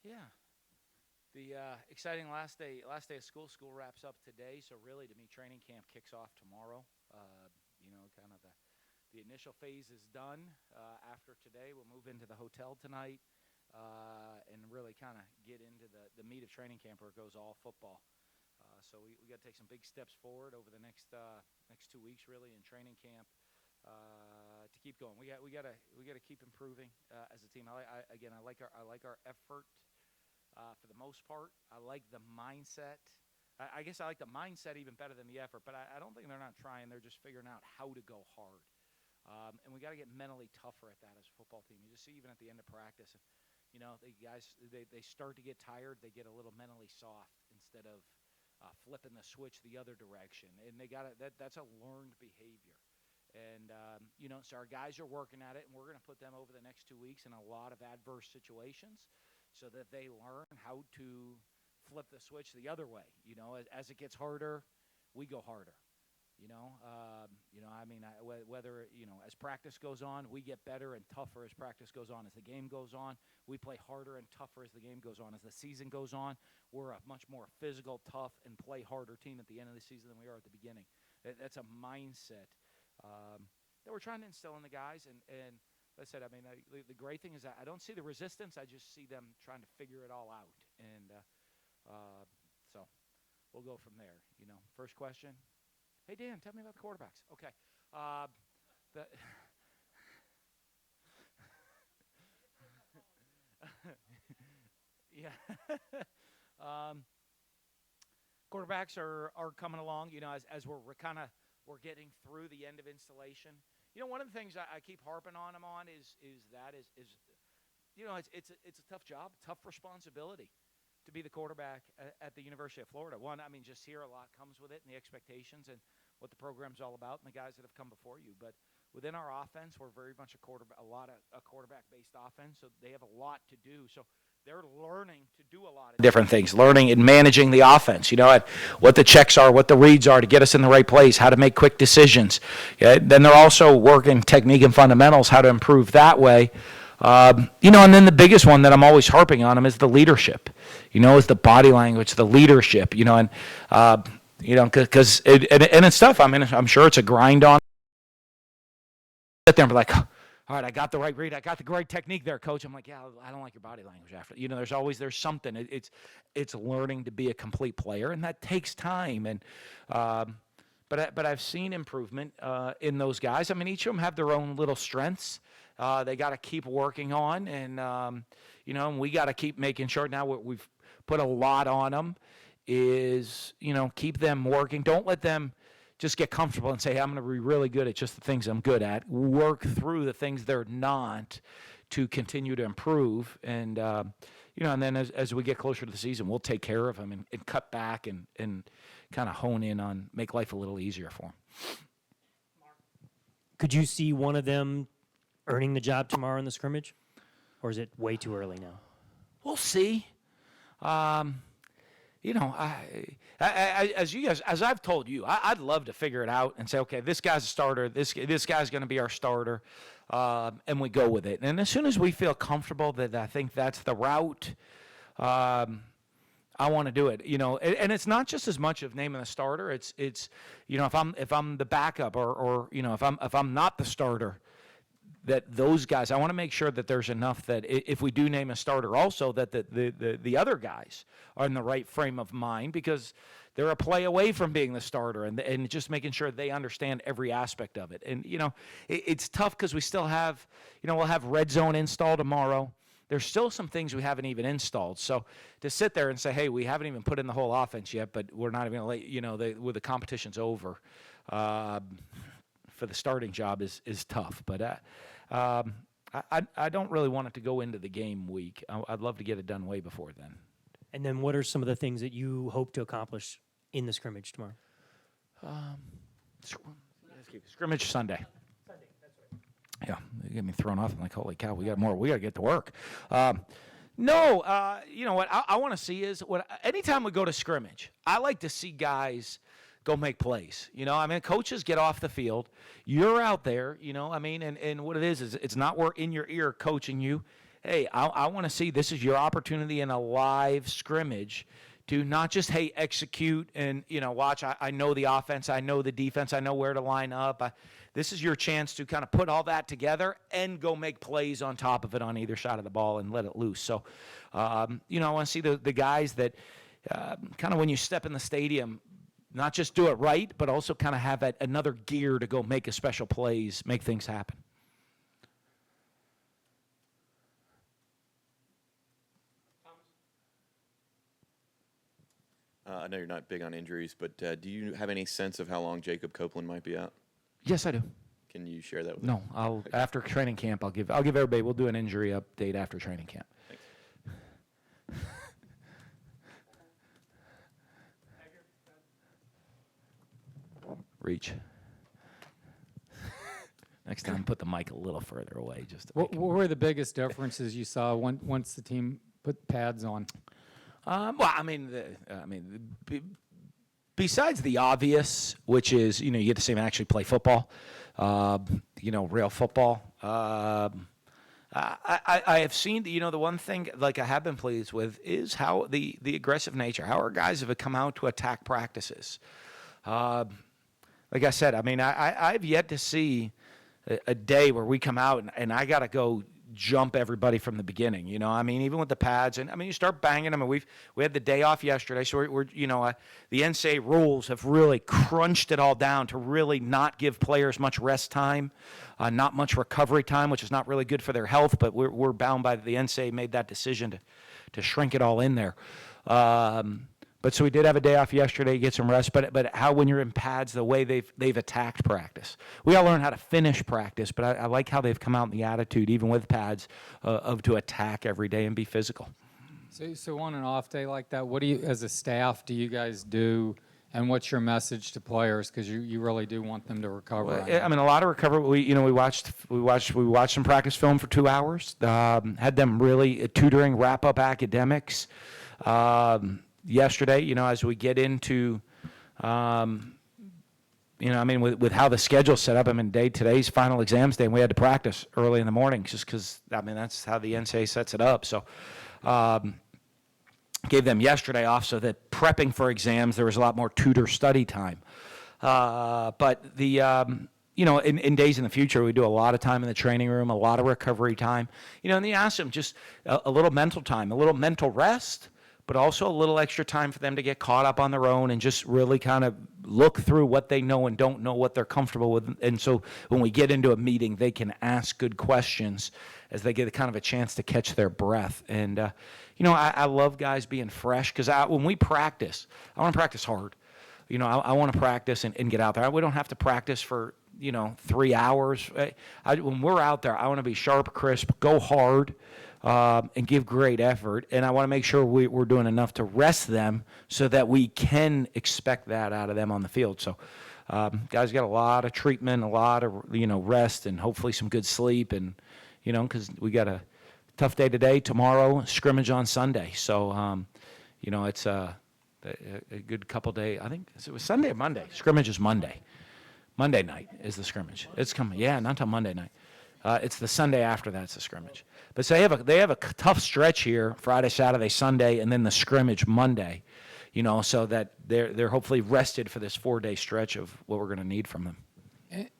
Yeah. The exciting last day of school. School wraps up today, so really to me, training camp kicks off tomorrow. Kind of the initial phase is done. After today, we'll move into the hotel tonight and really kind of get into the meat of training camp where it goes all football. So we got to take some big steps forward over the next 2 weeks, really, in training camp to keep going. We got to keep improving as a team. I like our effort. For the most part, I like the mindset. I guess I like the mindset even better than the effort, but I don't think they're not trying. They're just figuring out how to go hard. And we got to get mentally tougher at that as a football team. You just see even at the end of practice, the guys, they start to get tired. They get a little mentally soft instead of flipping the switch the other direction. And that's a learned behavior. And, so our guys are working at it, and we're going to put them over the next 2 weeks in a lot of adverse situations so that they learn how to flip the switch the other way. As it gets harder, we go harder. Whether, as practice goes on, we get better and tougher as practice goes on. As the game goes on, we play harder and tougher as the game goes on. As the season goes on, we're a much more physical, tough, and play harder team at the end of the season than we are at the beginning. That's a mindset that we're trying to instill in the guys. And like I said, the great thing is that I don't see the resistance. I just see them trying to figure it all out. And so we'll go from there. First question. Hey, Dan, tell me about the quarterbacks. Okay. The yeah. Quarterbacks are coming along, as we're getting through the end of installation. One of the things I keep harping on them on is it's a tough job, tough responsibility to be the quarterback at the University of Florida. One, just here a lot comes with it and the expectations and what the program's all about and the guys that have come before you. But within our offense, we're very much a quarterback-based offense, so they have a lot to do. So they're learning to do a lot of different things, learning and managing the offense, at what the checks are, what the reads are to get us in the right place, how to make quick decisions. Yeah, then they're also working technique and fundamentals, how to improve that way. And then the biggest one that I'm always harping on them is the leadership, is the body language, the leadership, because it's tough. I'm sure it's a grind on. Sit there and be like, all right, I got the right read. I got the right technique there, coach. I'm like, yeah, I don't like your body language after. There's something. It's learning to be a complete player, and that takes time. And but I've seen improvement in those guys. Each of them have their own little strengths. They got to keep working on, and and we got to keep making sure. Now what we've put a lot on them is keep them working. Don't let them just get comfortable and say, I'm going to be really good at just the things I'm good at. Work through the things they're not to continue to improve. And, and then as we get closer to the season, we'll take care of them and cut back and kind of hone in on make life a little easier for them. Could you see one of them earning the job tomorrow in the scrimmage? Or is it way too early now? We'll see. As I've told you, I'd love to figure it out and say, okay, this guy's a starter. This guy's going to be our starter, and we go with it. And as soon as we feel comfortable that I think that's the route, I want to do it. And it's not just as much of naming the starter. It's if I'm the backup or if I'm not the starter, that those guys, I want to make sure that there's enough that if we do name a starter also that the other guys are in the right frame of mind, because they're a play away from being the starter, and just making sure they understand every aspect of it. And, it's tough because we still have, we'll have red zone installed tomorrow. There's still some things we haven't even installed. So to sit there and say, hey, we haven't even put in the whole offense yet, but we're not even going to let, the competition's over for the starting job is tough. But I don't really want it to go into the game week. I'd love to get it done way before then. And then what are some of the things that you hope to accomplish in the scrimmage tomorrow? Scrimmage Sunday. Yeah, you get me thrown off. I'm like, holy cow, we got more. We got to get to work. No, you know what I want to see is anytime we go to scrimmage, I like to see guys go make plays. Coaches get off the field. You're out there, and what it is it's not we're in your ear coaching you. hey, I want to see this is your opportunity in a live scrimmage to not just, hey, execute and, watch. I know the offense. I know the defense. I know where to line up. This is your chance to kind of put all that together and go make plays on top of it on either side of the ball and let it loose. So, I want to see the guys that kind of when you step in the stadium, not just do it right, but also kind of have another gear to go make a special plays, make things happen. I know you're not big on injuries, but do you have any sense of how long Jacob Copeland might be out? Yes, I do. Can you share that with No, us? after training camp, I'll give everybody. We'll do an injury update after training camp. Thanks. Reach. Next time, put the mic a little further away. Just to What were the biggest differences you saw once the team put pads on? Besides the obvious, which is you get to see him actually play football, real football. I have seen the one thing like I have been pleased with is how the aggressive nature, how our guys have come out to attack practices. Like I said, I've yet to see a day where we come out and I got to go jump everybody from the beginning. Even with the pads, and you start banging them. And we had the day off yesterday, so we're the NCAA rules have really crunched it all down to really not give players much rest time, not much recovery time, which is not really good for their health. But we're bound by the NCAA made that decision to shrink it all in there. But so we did have a day off yesterday, get some rest. But how when you're in pads, the way they've attacked practice, we all learn how to finish practice. But I like how they've come out in the attitude, even with pads, of to attack every day and be physical. So on an off day like that, what do you, as a staff, do you guys do? And what's your message to players? Because you really do want them to recover. Well, a lot of recovery. We watched some practice film for 2 hours. Had them really tutoring, wrap up academics. Yesterday, as we get into, with how the schedule's set up, today's final exams day, and we had to practice early in the morning just because, that's how the NCAA sets it up. So, gave them yesterday off so that prepping for exams, there was a lot more tutor study time. But in days in the future, we do a lot of time in the training room, a lot of recovery time, and they ask them just a little mental time, a little mental rest, but also a little extra time for them to get caught up on their own and just really kind of look through what they know and don't know, what they're comfortable with. And so when we get into a meeting, they can ask good questions as they get kind of a chance to catch their breath. And, I love guys being fresh because when we practice, I want to practice hard. I want to practice and get out there. We don't have to practice for, 3 hours. When we're out there, I want to be sharp, crisp, go hard. And give great effort. And I want to make sure we're doing enough to rest them so that we can expect that out of them on the field. So guys got a lot of treatment, a lot of, rest, and hopefully some good sleep. And, because we got a tough day today, tomorrow, scrimmage on Sunday. So, it's a good couple day. I think it was Sunday or Monday. Scrimmage is Monday. Monday night is the scrimmage. It's coming. Yeah, not until Monday night. It's the Sunday after that's the scrimmage. But so they have a tough stretch here, Friday, Saturday, Sunday, and then the scrimmage Monday, so that they're hopefully rested for this 4-day stretch of what we're going to need from them.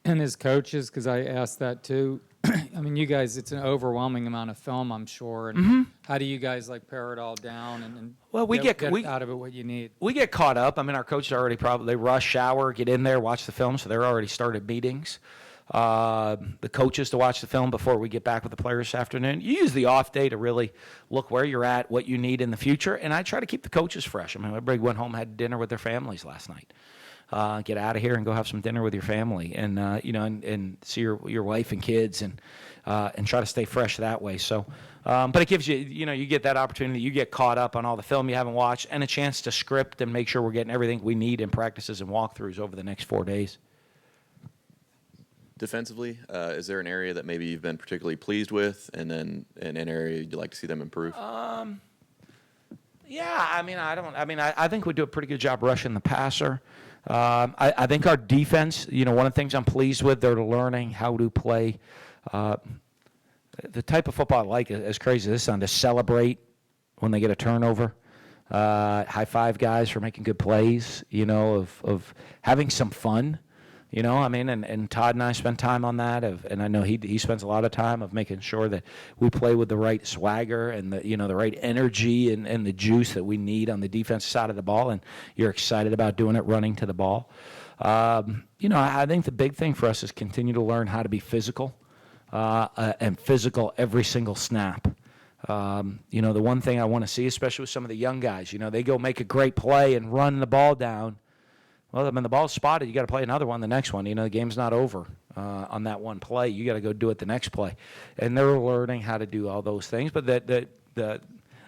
And as coaches, because I asked that too, you guys, it's an overwhelming amount of film, I'm sure. And how do you guys pare it all down and get out of it what you need? We get caught up. Our coaches are already they rush, shower, get in there, watch the film, so they're already started meetings. The coaches to watch the film before we get back with the players this afternoon. You use the off day to really look where you're at, what you need in the future, and I try to keep the coaches fresh. Everybody went home, had dinner with their families last night. Get out of here and go have some dinner with your family, and and see your wife and kids, and try to stay fresh that way. So, but it gives you you get that opportunity. You get caught up on all the film you haven't watched, and a chance to script and make sure we're getting everything we need in practices and walkthroughs over the next 4 days. Defensively, is there an area that maybe you've been particularly pleased with, and then an area you'd like to see them improve? Yeah, I think we do a pretty good job rushing the passer. I think our defense, one of the things I'm pleased with, they're learning how to play the type of football I like, as crazy as this sounds, to celebrate when they get a turnover. High five guys for making good plays, of having some fun, I mean, and Todd and I spend time on that, and I know he spends a lot of time of making sure that we play with the right swagger and the right energy and the juice that we need on the defensive side of the ball, and you're excited about doing it, running to the ball. I think the big thing for us is continue to learn how to be physical, and physical every single snap. The one thing I want to see, especially with some of the young guys, they go make a great play and run the ball down. Well, when the ball's spotted, you got to play another one the next one. The game's not over on that one play. You got to go do it the next play. And they're learning how to do all those things. But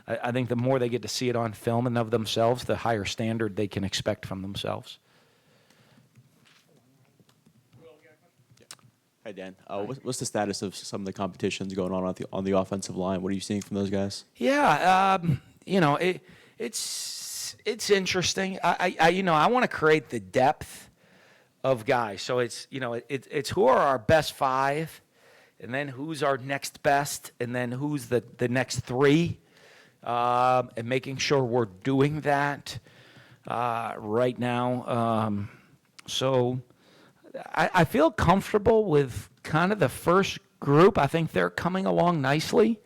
I think the more they get to see it on film and of themselves, the higher standard they can expect from themselves. Hi, Dan. What's the status of some of the competitions going on the offensive line? What are you seeing from those guys? Yeah, it's interesting. I want to create the depth of guys. So it's who are our best five, and then who's our next best, and then who's the next three, and making sure we're doing that right now. So I feel comfortable with kind of the first group. I think they're coming along nicely.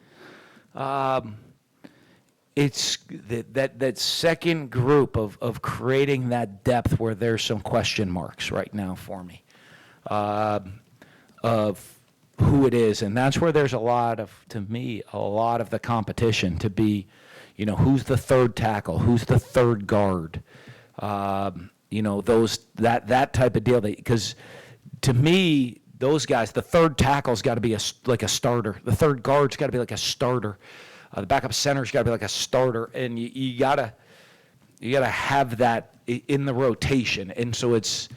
It's that second group of creating that depth where there's some question marks right now for me of who it is. And that's where there's to me, a lot of the competition to be, who's the third tackle, who's the third guard, that type of deal. Because to me, those guys, the third tackle's got to be like a starter. The third guard's got to be like a starter. The backup center's got to be like a starter, and you gotta have that in the rotation. And so it's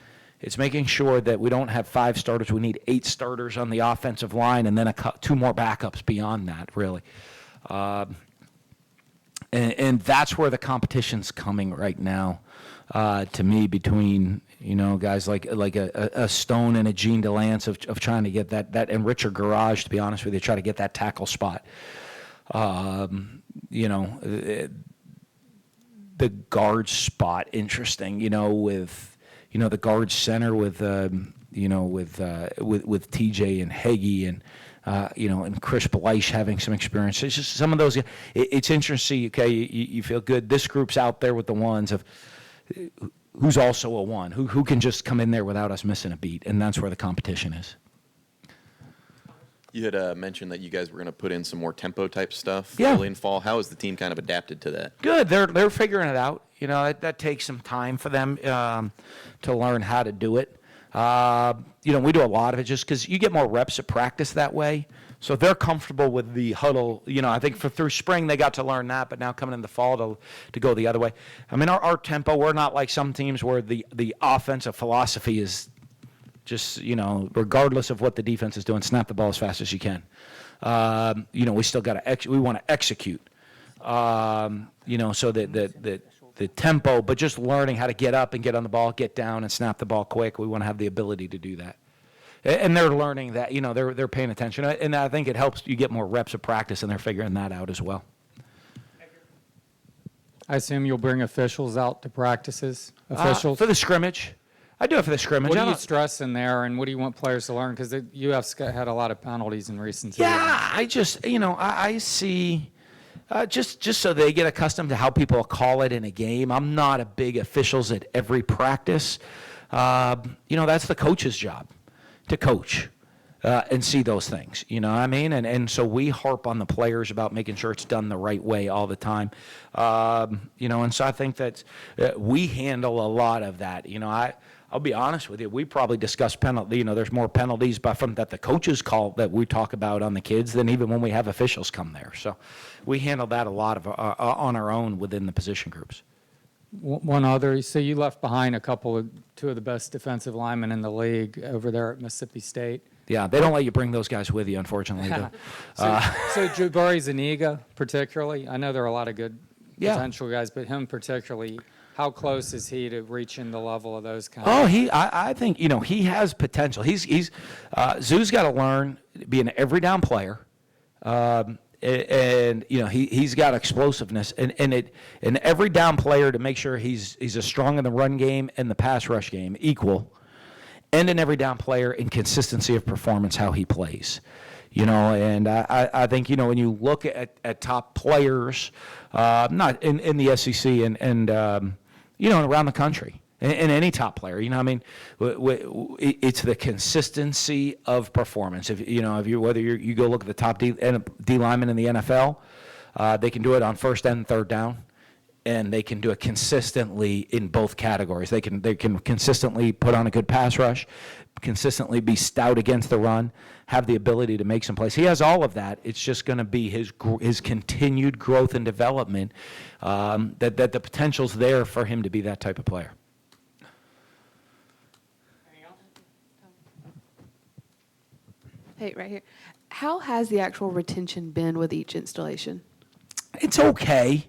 making sure that we don't have 5 starters. We need 8 starters on the offensive line, and then 2 more backups beyond that, really. And that's where the competition's coming right now, to me, between guys like a Stone and a Gene DeLance of trying to get that, and Richard Garage, to be honest with you, try to get that tackle spot. The guard spot, interesting, with the guard center with TJ and Heggie and and Chris Bleish having some experience. It's just some of those. It's interesting. Okay, you feel good. This group's out there with the ones of who's also a one, who can just come in there without us missing a beat, and that's where the competition is. You had mentioned that you guys were going to put in some more tempo type stuff Yeah. early in fall. How has the team kind of adapted to that? Good. They're figuring it out. That takes some time for them to learn how to do it. We do a lot of it just because you get more reps at practice that way. So they're comfortable with the huddle. I think through spring they got to learn that, but now coming in the fall to go the other way. I mean, our tempo, we're not like some teams where the offensive philosophy is just, regardless of what the defense is doing, snap the ball as fast as you can. We still got to we want to execute. So that the tempo, but just learning how to get up and get on the ball, get down and snap the ball quick. We want to have the ability to do that. And they're learning that, they're paying attention. And I think it helps you get more reps of practice, and they're figuring that out as well. I assume you'll bring officials out to practices? Officials? For the scrimmage. I do it for the scrimmage. What do you stress in there, and what do you want players to learn? Because the UF's had a lot of penalties in recent seasons. Yeah, I just, I see, just so they get accustomed to how people call it in a game. I'm not a big officials at every practice. That's the coach's job, to coach and see those things. You know what I mean? And so we harp on the players about making sure it's done the right way all the time. And so I think that we handle a lot of that. I'll be honest with you. We probably discuss penalty. There's more penalties that the coaches call that we talk about on the kids than even when we have officials come there. So we handle that a lot of on our own within the position groups. One other. So you left behind two of the best defensive linemen in the league over there at Mississippi State. Yeah, they don't let you bring those guys with you, unfortunately. So Jabari Zuniga, particularly. I know there are a lot of good potential guys, but him particularly. How close is he to reaching the level of those kinds? I think he has potential. Zoo's got to learn to be an every down player, And he's got explosiveness, and every down player to make sure he's as strong in the run game and the pass rush game equal, and in every down player in consistency of performance how he plays. And I think when you look at top players, not in the SEC and around the country. And any top player, it's the consistency of performance. If whether you go look at the top D linemen in the NFL, they can do it on first and third down, and they can do it consistently in both categories. They can consistently put on a good pass rush, consistently be stout against the run, have the ability to make some plays. He has all of that. It's just going to be his continued growth and development that the potential's there for him to be that type of player. Hey, right here. How has the actual retention been with each installation? It's okay.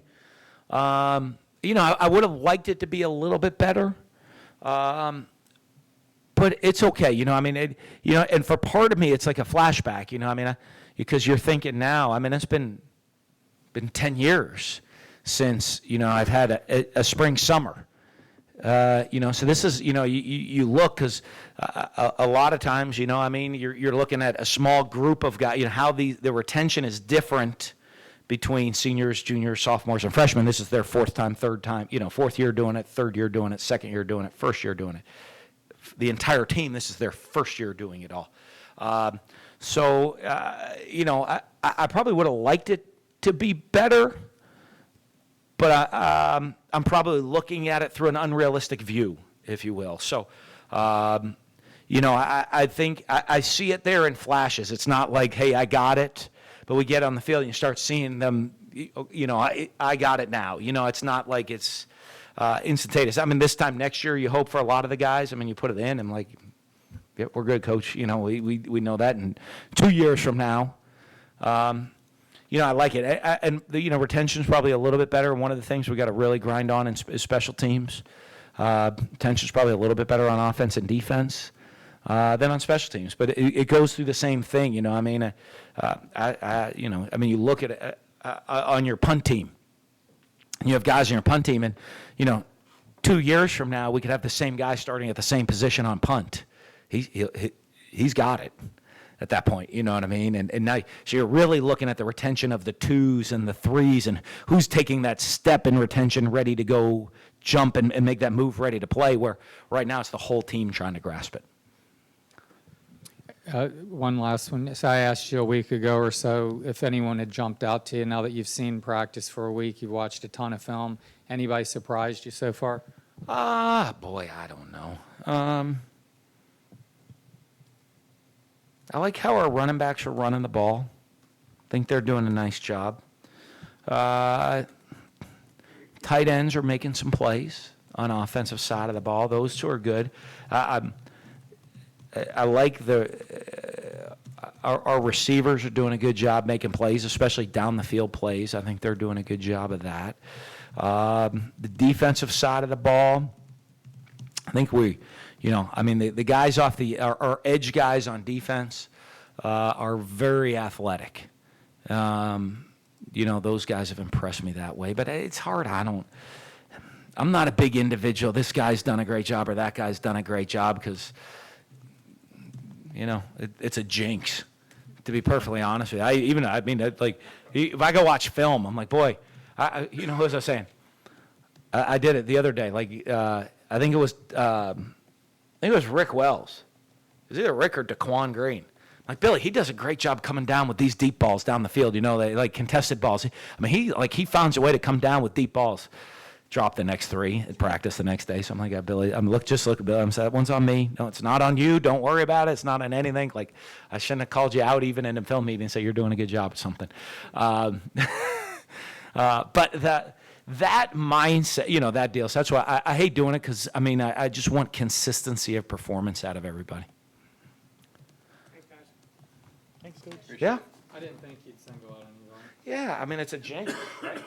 I would have liked it to be a little bit better, but it's okay. And for part of me, it's like a flashback. Because you're thinking now. It's been 10 years since I've had a spring summer. So this is, you look, because a lot of times, you're looking at a small group of guys, how the retention is different between seniors, juniors, sophomores, and freshmen. This is their fourth year doing it, third year doing it, second year doing it, first year doing it. The entire team, this is their first year doing it all. I probably would have liked it to be better, but I'm probably looking at it through an unrealistic view, if you will. So, I think I see it there in flashes. It's not like, hey, I got it, but we get on the field and you start seeing them, I got it now. It's not like it's instantaneous. This time next year, you hope for a lot of the guys. You put it in, I'm like, yeah, we're good, coach. We know that. And 2 years from now, I like it. And retention's probably a little bit better. One of the things we got to really grind on is special teams. Retention's probably a little bit better on offense and defense than on special teams. But it goes through the same thing. You look at it on your punt team. You have guys on your punt team, and 2 years from now, we could have the same guy starting at the same position on punt. He's got it at that point, you know what I mean? And now, so you're really looking at the retention of the twos and the threes, and who's taking that step in retention, ready to go jump and make that move, ready to play, where right now it's the whole team trying to grasp it. One last one. So I asked you a week ago or so if anyone had jumped out to you. Now that you've seen practice for a week, you've watched a ton of film. Anybody surprised you so far? Boy, I don't know. I like how our running backs are running the ball. I think they're doing a nice job. Tight ends are making some plays on the offensive side of the ball. Those two are good. I like our receivers are doing a good job making plays, especially down the field plays. I think they're doing a good job of that. The defensive side of the ball, I think the guys off our edge guys on defense are very athletic. Those guys have impressed me that way, but it's hard. I'm not a big individual. This guy's done a great job or that guy's done a great job, because it's a jinx, to be perfectly honest with you. If I go watch film, I'm like, boy, who was I saying? I did it the other day. I think it was Rick Wells. It was either Rick or Daquan Green. Like, Billy, he does a great job coming down with these deep balls down the field. They like contested balls. He finds a way to come down with deep balls. Drop the next three at practice the next day. So I'm like, Billy, look at Billy. I'm saying, that one's on me. No, it's not on you. Don't worry about it. It's not on anything. Like, I shouldn't have called you out even in a film meeting and say you're doing a good job or something. But that mindset, that deal. So that's why I hate doing it, because I just want consistency of performance out of everybody. Thanks, guys. Thanks, Coach. Yeah. I didn't think you'd single out anyone. Yeah. It's a jinx, right?